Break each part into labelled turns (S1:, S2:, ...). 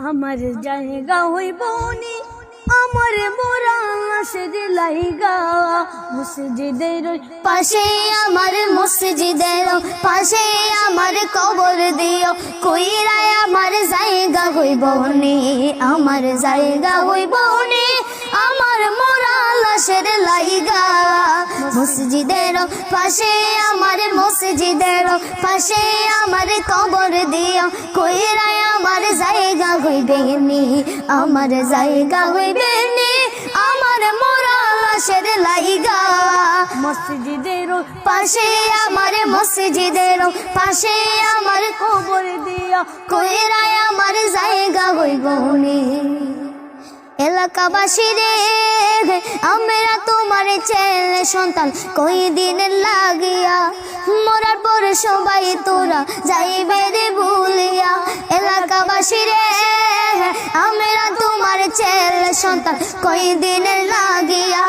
S1: আমার জায়গা হইব নি আমার মোরা লাশের লাইগা মসজিদের
S2: পাশে আমার মসজিদের পাশে আমার কবর দিও কইরায় আমার জায়গা হইব নি আমার জায়গা হইব নি আমার মোরা লাশের লাইগা মসজিদের পাশে আমার মসজিদের পাশে আমার কবর দিও কইরায় আমার জায়গা হইবে নি আমার জায়গা হইবে নি আমার মোরা লাশের লাইগা
S1: মসজিদের
S2: পাশে আমার মসজিদের পাশে আমার
S1: কবর দিয়া
S2: কইরায় আমার জায়গা হইব নি এলাকাবাসী রে আমরা তোমার ছেলে সন্তান কই দিন লাগিয়া মরার পর সবাই তোরা যাইবে রে ভুলিয়া এলাকাবাসী রে আমরা তোমার ছেলে সন্তান কই দিন লাগিয়া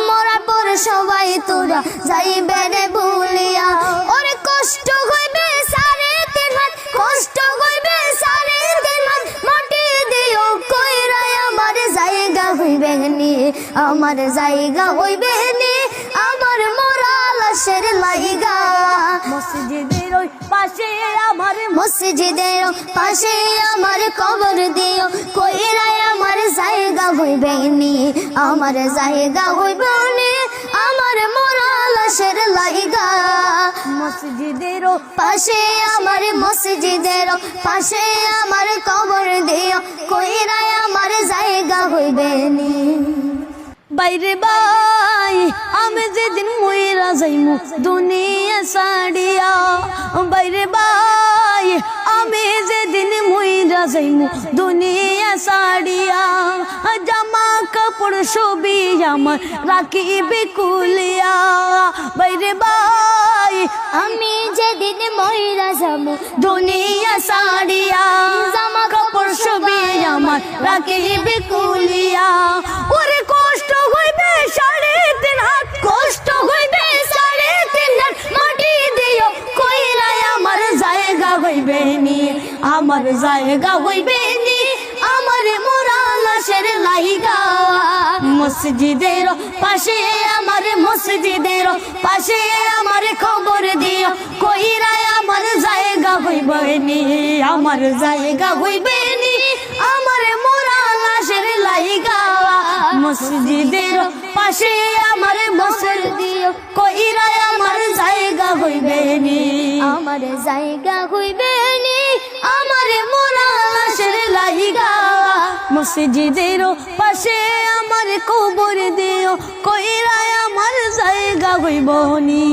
S2: মরার পর সবাই তোরা যাইবে রে ভুলিয়া ওরে কষ্ট হইবে সারে তিন হাত কষ্ট হইবে সারে তিন হাত মাটি দিও কইরায় আমার জায়গা হইবে নি আমার জায়গা হইবে নি আমার মোরা লাশের লাইগা
S1: মসজিদের পাশে আমার
S2: মসজিদের পাশে আমার কবর দিও কইরায় আমার জায়গা হইবে নি আমার জায়গা হইবে নি আমার মোরা লাশের লাইগা
S1: মসজিদের
S2: পাশে আমার মসজিদের পাশে আমার কবর দিও কইরায় আমার জায়গা হইবে নি
S1: বাইরে বাই আমি যেদিন মইরা যাইমু দুনিয়া ছাড়িয়া বাইরে বাই আমি যেদিন মইরা যাইমু দুনিয়া ছাড়িয়া জামা কাপড় সবই আমার রাখিবে কুলিয়া বাইরে বাই
S2: আমি যেদিন মইরা যাবো
S1: দুনিয়া ছাড়িয়া জামা কাপড় সবই আমার রাখিবে কুলিয়া ওরে কষ্ট হইবে সাড়ে তিন হাত কষ্ট হইবে সাড়ে তিন হাত মাটি দিও কইরায় আমার জায়গা হইবে নি আমার জায়গা হইবে নি আমার মোরা লাশের লাইগা মসজিদের পাশে আমার মসজিদের পাশে আমার খবর দিও কইরায় আমার জায়গা হইবে নি আমার জায়গা হইবে নি আমার মোরা লাশের লাইগা মসজিদের পাশে আমার বসর দিও কইরায় আমার জায়গা হইবে নি
S2: আমার জায়গা হইবে নি
S1: আমার মোরা লাশের লাইগা মসজিদের পাশে আমার কবর দিও কইরায় আমার জায়গা হইব নি।